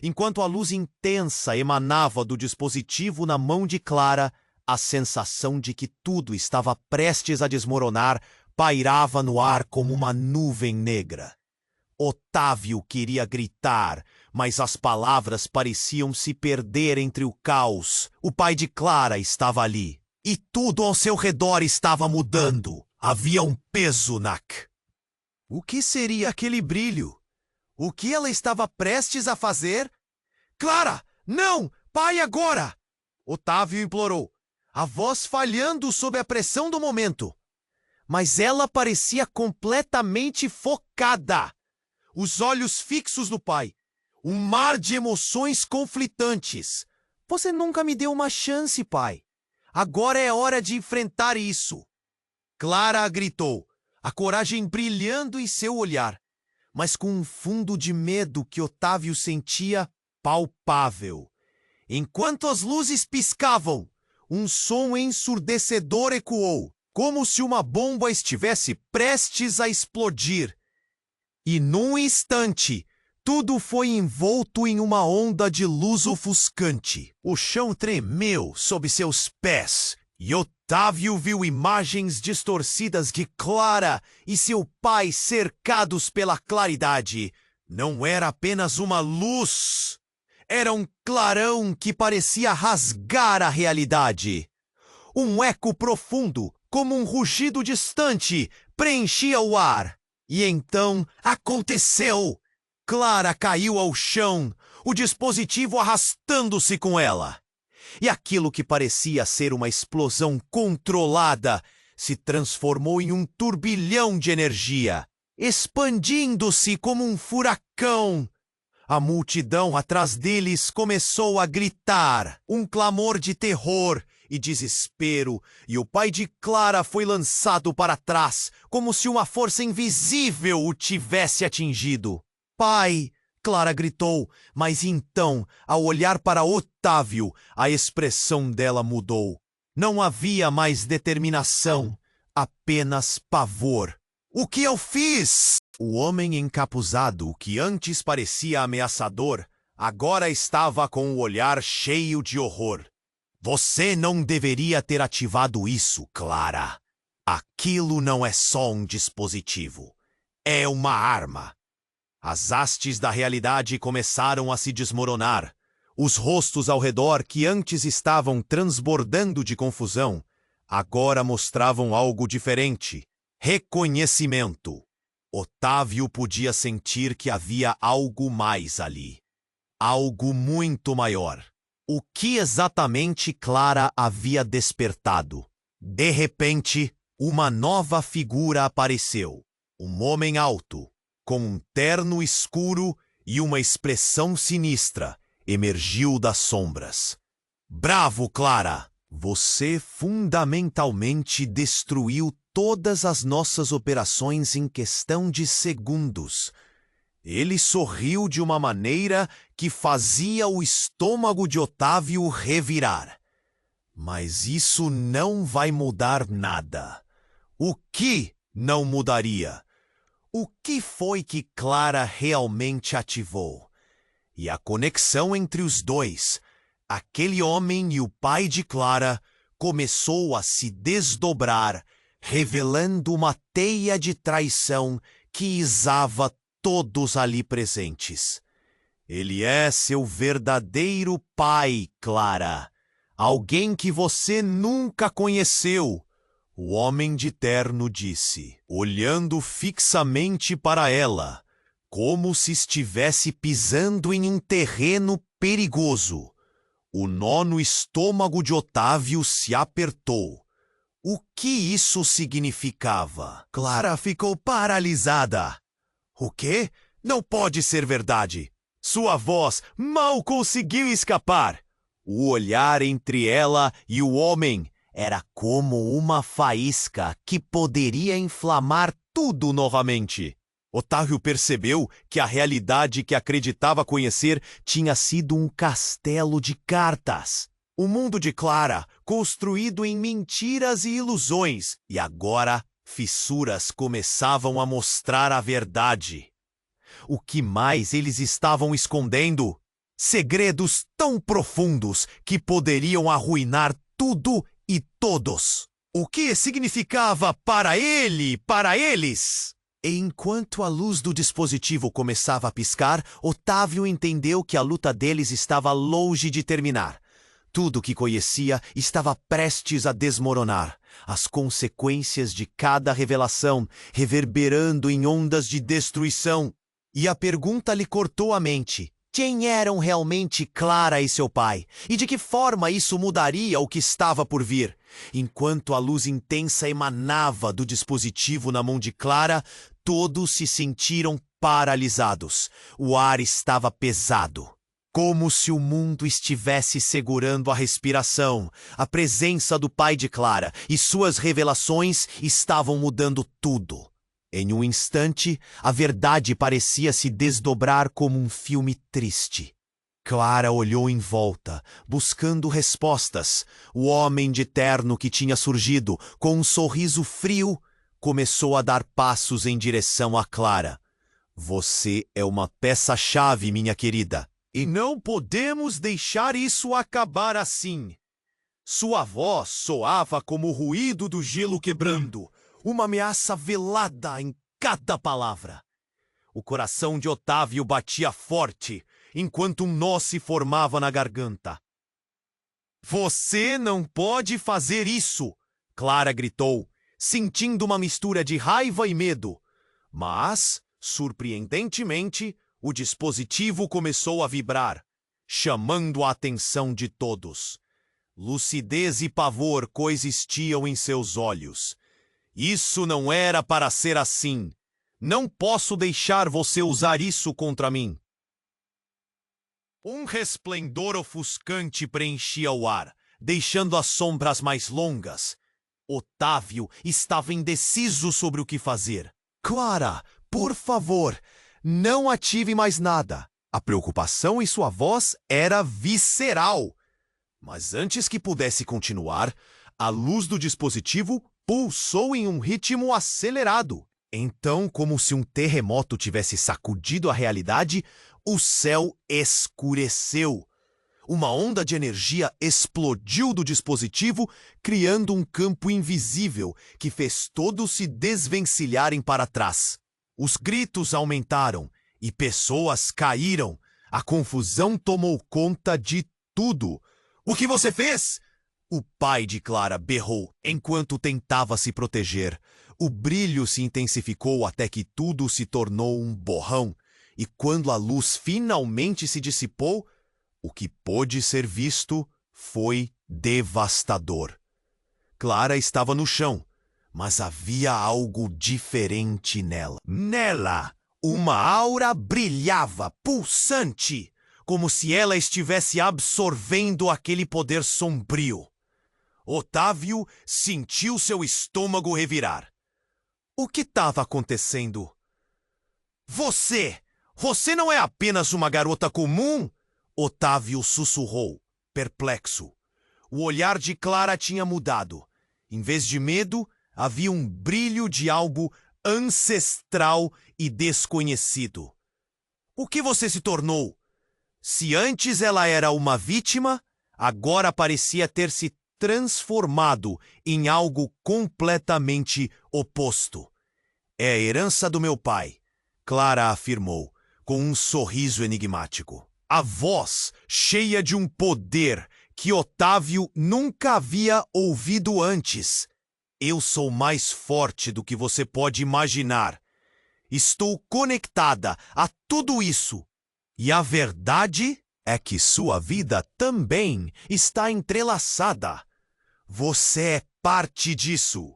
Enquanto a luz intensa emanava do dispositivo na mão de Clara, a sensação de que tudo estava prestes a desmoronar pairava no ar como uma nuvem negra. Otávio queria gritar, mas as palavras pareciam se perder entre o caos. O pai de Clara estava ali, e tudo ao seu redor estava mudando. Havia um peso O que seria aquele brilho? O que ela estava prestes a fazer? Clara, não! Pai, agora! Otávio implorou, a voz falhando sob a pressão do momento. Mas ela parecia completamente focada. Os olhos fixos do pai. Um mar de emoções conflitantes. Você nunca me deu uma chance, pai. Agora é hora de enfrentar isso. Clara gritou, a coragem brilhando em seu olhar, mas com um fundo de medo que Otávio sentia palpável. Enquanto as luzes piscavam, um som ensurdecedor ecoou, como se uma bomba estivesse prestes a explodir. E num instante, tudo foi envolto em uma onda de luz ofuscante. O chão tremeu sob seus pés, e Otávio viu imagens distorcidas de Clara e seu pai cercados pela claridade. Não era apenas uma luz. Era um clarão que parecia rasgar a realidade. Um eco profundo, como um rugido distante, preenchia o ar. E então aconteceu! Clara caiu ao chão, o dispositivo arrastando-se com ela. E aquilo que parecia ser uma explosão controlada se transformou em um turbilhão de energia, expandindo-se como um furacão. A multidão atrás deles começou a gritar, um clamor de terror e desespero, e o pai de Clara foi lançado para trás, como se uma força invisível o tivesse atingido. Pai! Clara gritou, mas então, ao olhar para Otávio, a expressão dela mudou. Não havia mais determinação, apenas pavor. O que eu fiz? O homem encapuzado, que antes parecia ameaçador, agora estava com o olhar cheio de horror. Você não deveria ter ativado isso, Clara. Aquilo não é só um dispositivo. É uma arma. As hastes da realidade começaram a se desmoronar. Os rostos ao redor, que antes estavam transbordando de confusão, agora mostravam algo diferente. Reconhecimento. Otávio podia sentir que havia algo mais ali. Algo muito maior. O que exatamente Clara havia despertado? De repente, uma nova figura apareceu. Um homem alto, com um terno escuro e uma expressão sinistra, emergiu das sombras. Bravo, Clara! Você fundamentalmente destruiu todas as nossas operações em questão de segundos. Ele sorriu de uma maneira que fazia o estômago de Otávio revirar. Mas isso não vai mudar nada. O que não mudaria? O que foi que Clara realmente ativou? E a conexão entre os dois, aquele homem e o pai de Clara, começou a se desdobrar, revelando uma teia de traição que isava todos ali presentes. Ele é seu verdadeiro pai, Clara. Alguém que você nunca conheceu. O homem de terno disse, olhando fixamente para ela, como se estivesse pisando em um terreno perigoso. O nó no estômago de Otávio se apertou. O que isso significava? Clara ficou paralisada. O quê? Não pode ser verdade. Sua voz mal conseguiu escapar. O olhar entre ela e o homem era como uma faísca que poderia inflamar tudo novamente. Otávio percebeu que a realidade que acreditava conhecer tinha sido um castelo de cartas. O mundo de Clara, construído em mentiras e ilusões, e agora fissuras começavam a mostrar a verdade. O que mais eles estavam escondendo? Segredos tão profundos que poderiam arruinar tudo e todos. O que significava para ele, para eles? Enquanto a luz do dispositivo começava a piscar, Otávio entendeu que a luta deles estava longe de terminar. Tudo o que conhecia estava prestes a desmoronar. As consequências de cada revelação reverberando em ondas de destruição. E a pergunta lhe cortou a mente. Quem eram realmente Clara e seu pai? E de que forma isso mudaria o que estava por vir? Enquanto a luz intensa emanava do dispositivo na mão de Clara, todos se sentiram paralisados. O ar estava pesado. Como se o mundo estivesse segurando a respiração. A presença do pai de Clara e suas revelações estavam mudando tudo. Em um instante, a verdade parecia se desdobrar como um filme triste. Clara olhou em volta, buscando respostas. O homem de terno que tinha surgido, com um sorriso frio, começou a dar passos em direção a Clara. Você é uma peça-chave, minha querida. E não podemos deixar isso acabar assim. Sua voz soava como o ruído do gelo quebrando. Uma ameaça velada em cada palavra. O coração de Otávio batia forte, enquanto um nó se formava na garganta. Você não pode fazer isso! Clara gritou, sentindo uma mistura de raiva e medo. Mas, surpreendentemente, o dispositivo começou a vibrar, chamando a atenção de todos. Lucidez e pavor coexistiam em seus olhos. Isso não era para ser assim. Não posso deixar você usar isso contra mim. Um resplendor ofuscante preenchia o ar, deixando as sombras mais longas. Otávio estava indeciso sobre o que fazer. Clara, por favor, não ative mais nada. A preocupação em sua voz era visceral. Mas antes que pudesse continuar, a luz do dispositivo pulsou em um ritmo acelerado. Então, como se um terremoto tivesse sacudido a realidade, o céu escureceu. Uma onda de energia explodiu do dispositivo, criando um campo invisível que fez todos se desvencilharem para trás. Os gritos aumentaram e pessoas caíram. A confusão tomou conta de tudo. O que você fez? O pai de Clara berrou enquanto tentava se proteger. O brilho se intensificou até que tudo se tornou um borrão. E quando a luz finalmente se dissipou, o que pôde ser visto foi devastador. Clara estava no chão, mas havia algo diferente nela. Nela, uma aura brilhava, pulsante, como se ela estivesse absorvendo aquele poder sombrio. Otávio sentiu seu estômago revirar. O que estava acontecendo? Você não é apenas uma garota comum? Otávio sussurrou, perplexo. O olhar de Clara tinha mudado. Em vez de medo, havia um brilho de algo ancestral e desconhecido. O que você se tornou? Se antes ela era uma vítima, agora parecia ter se transformado em algo completamente oposto. É a herança do meu pai, Clara afirmou, com um sorriso enigmático. A voz cheia de um poder que Otávio nunca havia ouvido antes. Eu sou mais forte do que você pode imaginar. Estou conectada a tudo isso. E a verdade é que sua vida também está entrelaçada. Você é parte disso.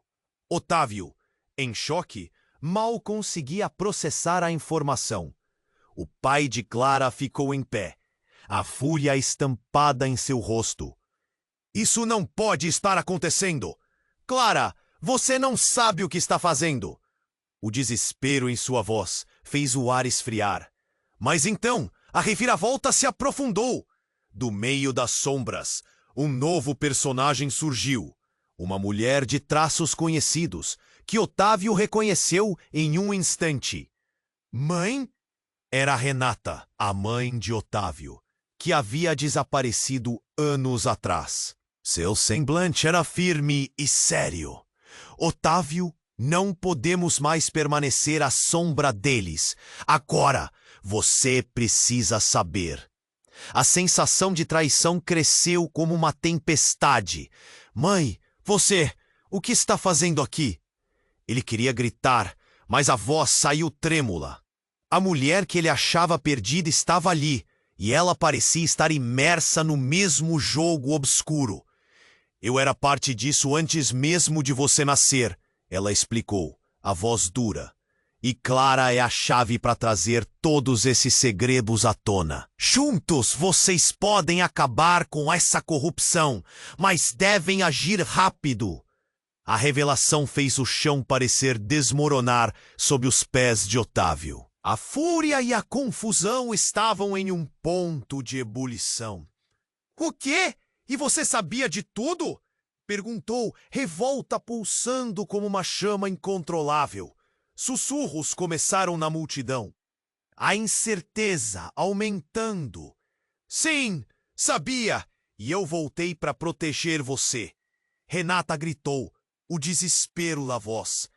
Otávio, em choque, mal conseguia processar a informação. O pai de Clara ficou em pé, a fúria estampada em seu rosto. Isso não pode estar acontecendo! Clara, você não sabe o que está fazendo! O desespero em sua voz fez o ar esfriar. Mas então, a reviravolta se aprofundou. Do meio das sombras, um novo personagem surgiu. Uma mulher de traços conhecidos, que Otávio reconheceu em um instante. Mãe? Era Renata, a mãe de Otávio, que havia desaparecido anos atrás. Seu semblante era firme e sério. Otávio, não podemos mais permanecer à sombra deles. Agora, você precisa saber. A sensação de traição cresceu como uma tempestade. Mãe, o que está fazendo aqui? Ele queria gritar, mas a voz saiu trêmula. A mulher que ele achava perdida estava ali, e ela parecia estar imersa no mesmo jogo obscuro. Eu era parte disso antes mesmo de você nascer, ela explicou, a voz dura. E Clara é a chave para trazer todos esses segredos à tona. Juntos vocês podem acabar com essa corrupção, mas devem agir rápido. A revelação fez o chão parecer desmoronar sob os pés de Otávio. A fúria e a confusão estavam em um ponto de ebulição. O quê? E você sabia de tudo? Perguntou, revolta pulsando como uma chama incontrolável. Sussurros começaram na multidão. A incerteza aumentando. Sim, sabia, e eu voltei para proteger você. Renata gritou, o desespero na voz.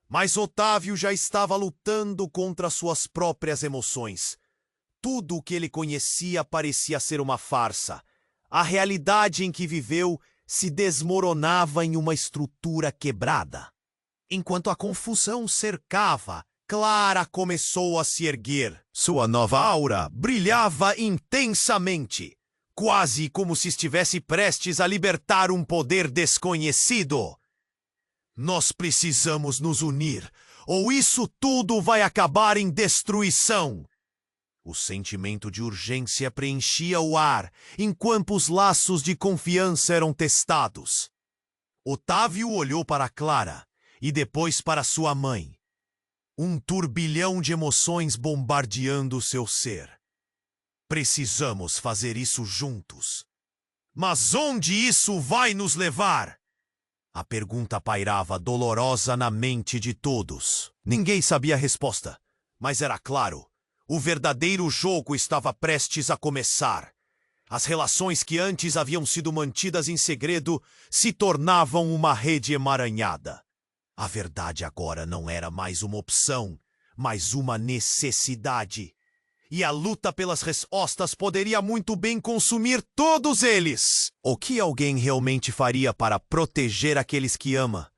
Mas Otávio já estava lutando contra suas próprias emoções. Tudo o que ele conhecia parecia ser uma farsa. A realidade em que viveu se desmoronava em uma estrutura quebrada. Enquanto a confusão cercava, Clara começou a se erguer. Sua nova aura brilhava intensamente, quase como se estivesse prestes a libertar um poder desconhecido. Nós precisamos nos unir, ou isso tudo vai acabar em destruição. O sentimento de urgência preenchia o ar, enquanto os laços de confiança eram testados. Otávio olhou para Clara e depois para sua mãe. Um turbilhão de emoções bombardeando seu ser. Precisamos fazer isso juntos. Mas onde isso vai nos levar? A pergunta pairava dolorosa na mente de todos. Ninguém sabia a resposta, mas era claro. O verdadeiro jogo estava prestes a começar. As relações que antes haviam sido mantidas em segredo se tornavam uma rede emaranhada. A verdade agora não era mais uma opção, mas uma necessidade. E a luta pelas respostas poderia muito bem consumir todos eles. O que alguém realmente faria para proteger aqueles que ama?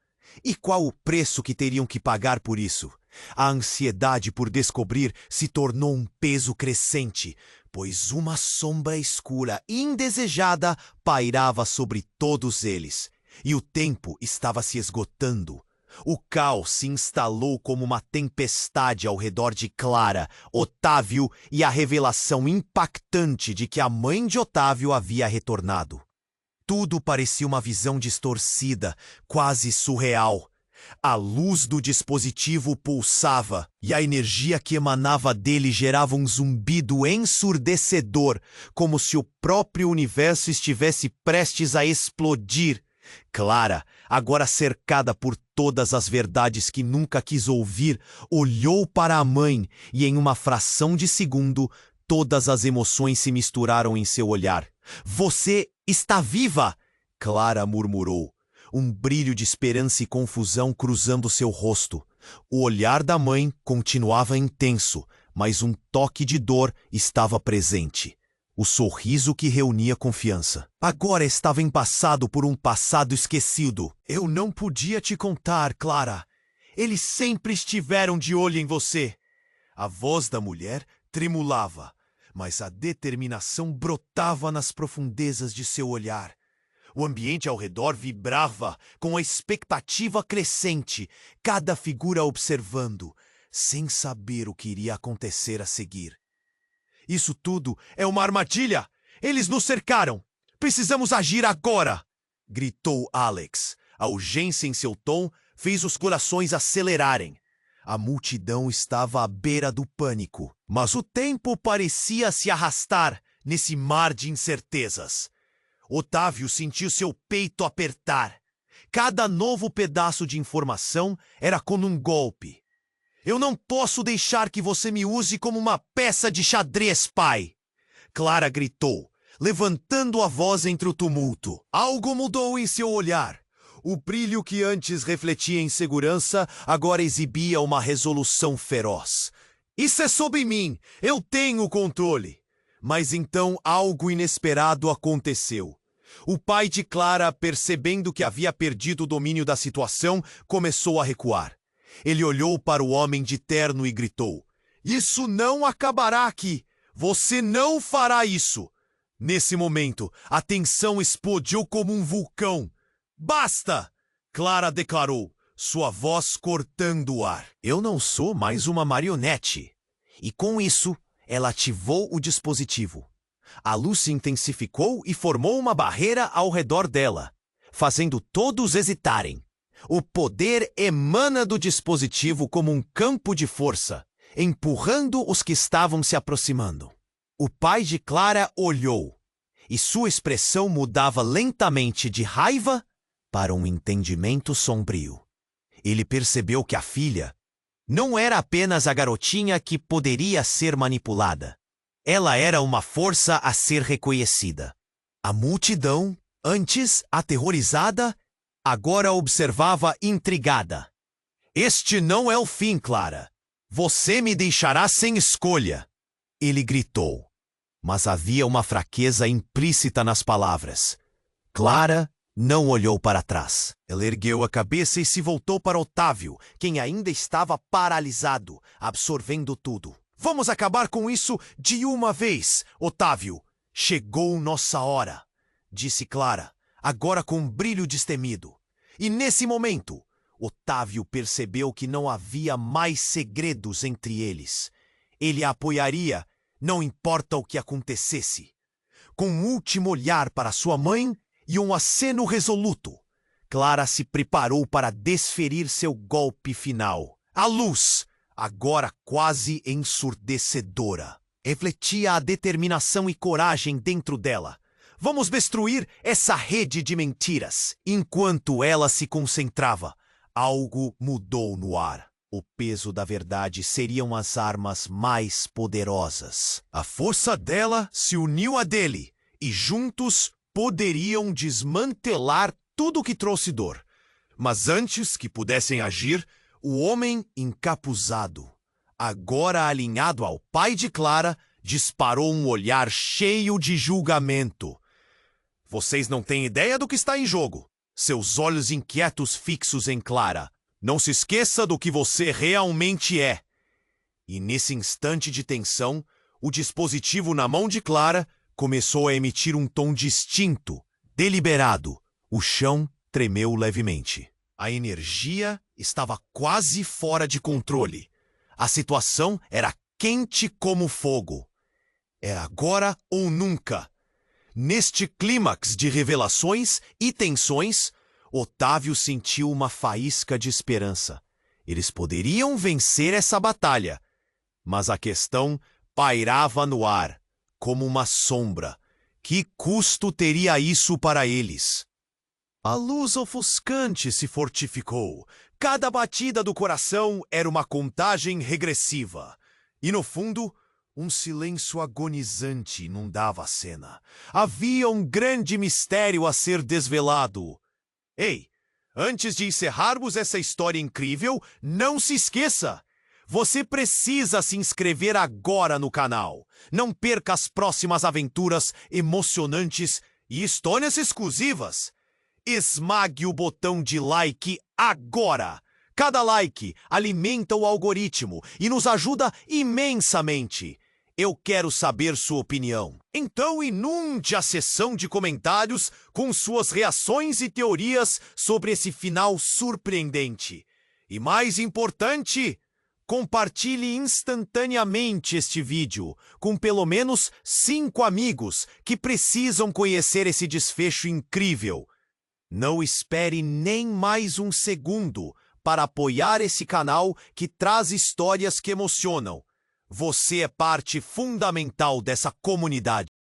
E qual o preço que teriam que pagar por isso? A ansiedade por descobrir se tornou um peso crescente, pois uma sombra escura indesejada pairava sobre todos eles, e o tempo estava se esgotando. O caos se instalou como uma tempestade ao redor de Clara, Otávio e a revelação impactante de que a mãe de Otávio havia retornado. Tudo parecia uma visão distorcida, quase surreal. A luz do dispositivo pulsava e a energia que emanava dele gerava um zumbido ensurdecedor, como se o próprio universo estivesse prestes a explodir. Clara, agora cercada por todas as verdades que nunca quis ouvir, olhou para a mãe e, em uma fração de segundo, todas as emoções se misturaram em seu olhar. Você está viva! Clara murmurou. Um brilho de esperança e confusão cruzando seu rosto. O olhar da mãe continuava intenso, mas um toque de dor estava presente. O sorriso que reunia confiança. Agora estava embaçado por um passado esquecido. Eu não podia te contar, Clara. Eles sempre estiveram de olho em você. A voz da mulher tremulava. mas a determinação brotava nas profundezas de seu olhar. O ambiente ao redor vibrava com a expectativa crescente, cada figura observando, sem saber o que iria acontecer a seguir. Isso tudo é uma armadilha! Eles nos cercaram! Precisamos agir agora! Gritou Alex. A urgência em seu tom fez os corações acelerarem. A multidão estava à beira do pânico, mas o tempo parecia se arrastar nesse mar de incertezas. Otávio sentiu seu peito apertar. Cada novo pedaço de informação era como um golpe. Eu não posso deixar que você me use como uma peça de xadrez, pai! Clara gritou, levantando a voz entre o tumulto. Algo mudou em seu olhar. O brilho que antes refletia insegurança agora exibia uma resolução feroz. Isso é sobre mim! Eu tenho o controle! Mas então algo inesperado aconteceu. O pai de Clara, percebendo que havia perdido o domínio da situação, começou a recuar. Ele olhou para o homem de terno e gritou: Isso não acabará aqui! Você não fará isso! Nesse momento, a tensão explodiu como um vulcão. Basta! Clara declarou, sua voz cortando o ar. Eu não sou mais uma marionete. E com isso, ela ativou o dispositivo. A luz se intensificou e formou uma barreira ao redor dela, fazendo todos hesitarem. O poder emana do dispositivo como um campo de força, empurrando os que estavam se aproximando. O pai de Clara olhou, e sua expressão mudava lentamente de raiva para um entendimento sombrio. Ele percebeu que a filha não era apenas a garotinha que poderia ser manipulada. Ela era uma força a ser reconhecida. A multidão, antes aterrorizada, agora observava intrigada. Este não é o fim, Clara. Você me deixará sem escolha. Ele gritou. Mas havia uma fraqueza implícita nas palavras. Clara não olhou para trás. Ela ergueu a cabeça e se voltou para Otávio, quem ainda estava paralisado, absorvendo tudo. Vamos acabar com isso de uma vez, Otávio. Chegou nossa hora, disse Clara, agora com um brilho destemido. E nesse momento, Otávio percebeu que não havia mais segredos entre eles. Ele a apoiaria, não importa o que acontecesse. Com um último olhar para sua mãe e um aceno resoluto, Clara se preparou para desferir seu golpe final. A luz, agora quase ensurdecedora, refletia a determinação e coragem dentro dela. Vamos destruir essa rede de mentiras. Enquanto ela se concentrava, algo mudou no ar. O peso da verdade seriam as armas mais poderosas. A força dela se uniu à dele, e juntos poderiam desmantelar tudo que trouxe dor. Mas antes que pudessem agir, o homem encapuzado, agora alinhado ao pai de Clara, disparou um olhar cheio de julgamento. Vocês não têm ideia do que está em jogo. Seus olhos inquietos fixos em Clara. Não se esqueça do que você realmente é. E nesse instante de tensão, o dispositivo na mão de Clara começou a emitir um tom distinto, deliberado. O chão tremeu levemente. A energia estava quase fora de controle. A situação era quente como fogo. Era agora ou nunca. Neste clímax de revelações e tensões, Otávio sentiu uma faísca de esperança. Eles poderiam vencer essa batalha, mas a questão pairava no ar, como uma sombra. Que custo teria isso para eles? A luz ofuscante se fortificou. Cada batida do coração era uma contagem regressiva. E no fundo, um silêncio agonizante inundava a cena. Havia um grande mistério a ser desvelado. Ei, antes de encerrarmos essa história incrível, não se esqueça! Você precisa se inscrever agora no canal. Não perca as próximas aventuras emocionantes e histórias exclusivas. Esmague o botão de like agora! Cada like alimenta o algoritmo e nos ajuda imensamente. Eu quero saber sua opinião. Então inunde a seção de comentários com suas reações e teorias sobre esse final surpreendente. E mais importante, compartilhe instantaneamente este vídeo com pelo menos 5 amigos que precisam conhecer esse desfecho incrível. Não espere nem mais um segundo para apoiar esse canal que traz histórias que emocionam. Você é parte fundamental dessa comunidade.